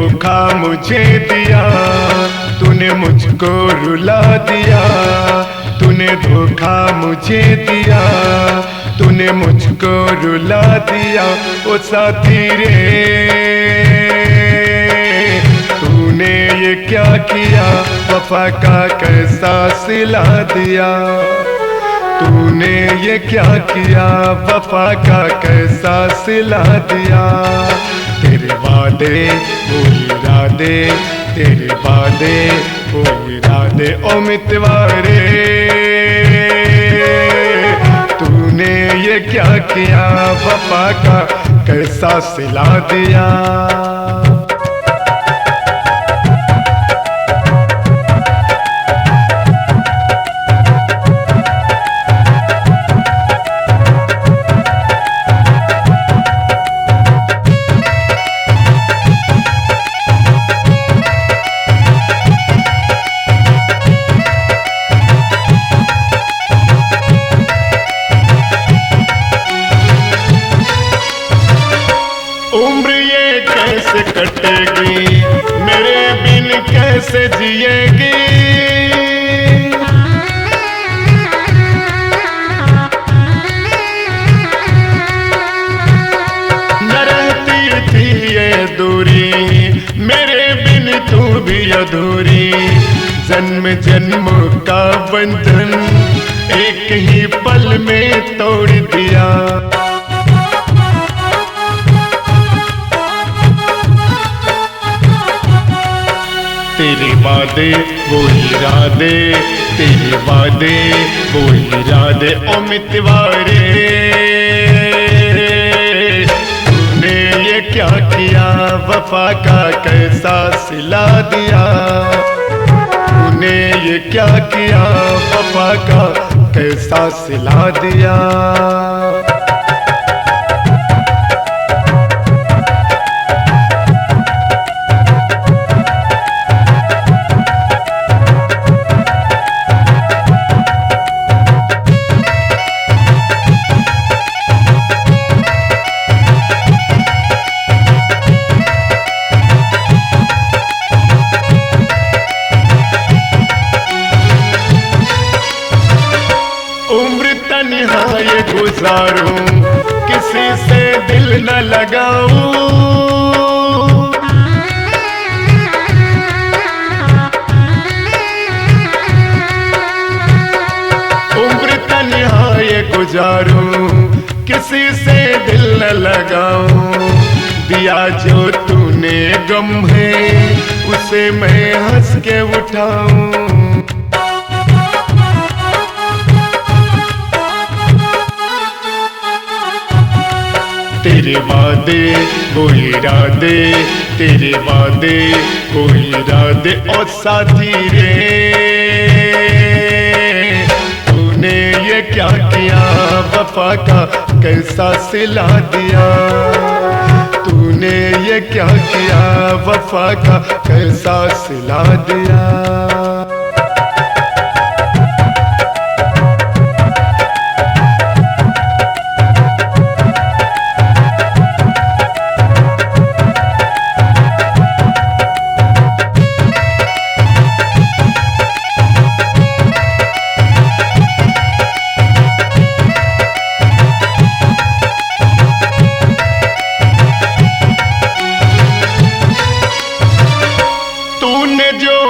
धोखा मुझे दिया, तूने मुझको रुला दिया। तूने धोखा मुझे दिया, तूने मुझको रुला दिया। ओ साथी रे, तूने ये क्या किया, वफा का कैसा सिला दिया। तूने ये क्या किया, वफा का कैसा सिला दिया। तेरे वादे वो इरादे, तेरे वादे वो इरादे ओ मितवारे, तूने ये क्या किया, वफा का कैसा सिला दिया। उम्र ये कैसे कटेगी, मेरे बिन कैसे जिएगी। न रहती थी ये दूरी, मेरे बिन तू भी अधूरी। जन्म जन्म का बंधन एक ही पल में तोड़ दिया। तेरे वादे वो इरादे, तेरे वादे वो इरादे ओ मितवारे, तूने ये क्या किया, वफा का कैसा सिला दिया। तूने ये क्या किया, वफा का कैसा सिला दिया। उम्र तन्हाई गुजारूं, किसी से दिल न लगाऊं। उम्र तन्हाई गुजारूं, किसी से दिल न लगाऊं। दिया जो तूने गम है, उसे मैं हंस के उठाऊं। तेरे वादे वो इरादे, तेरे वादे वो इरादे ओ साथी रे, तूने ये क्या किया, वफा का कैसा सिला दिया। तूने ये क्या किया, वफा का कैसा सिला दिया।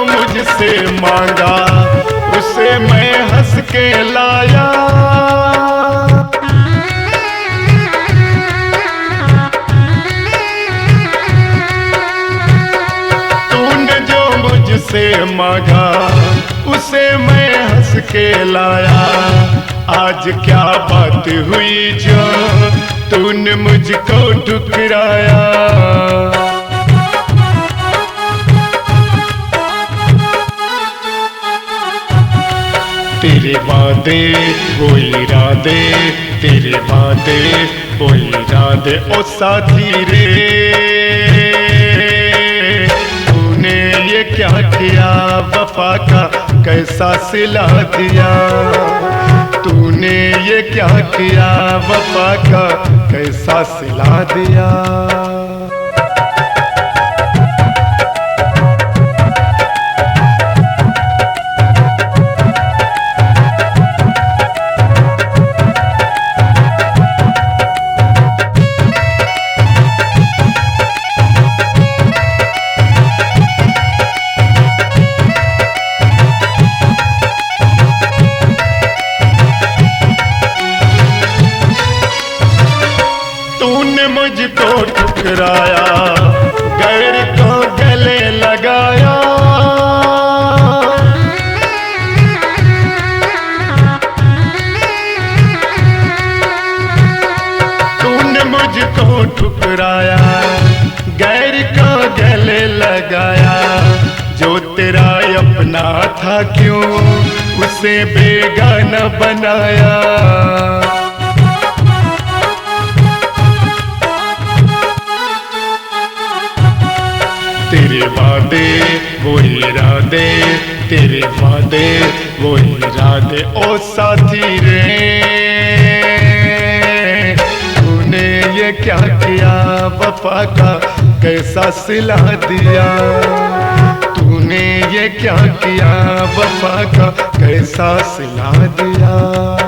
मुझसे मांगा उसे मैं हंस के लाया। तूने जो मुझसे मांगा उसे मैं हंस के लाया। आज क्या बात हुई जो तूने मुझको ठुकराया। तेरे वादे वो इरादे, तेरे वादे वो इरादे ओ साथी रे, तूने ये क्या किया, वफा का कैसा सिला दिया। तूने ये क्या किया, वफा का कैसा सिला दिया। लगाया, जो तेरा अपना था क्यों उसे बेगाना बनाया। तेरे वादे वो इरादे, तेरे वादे वो इरादे, ओ साथी रे तूने ये क्या किया, वफा का कैसा सिला दिया। तूने ये क्या किया, वफा का कैसा सिला दिया।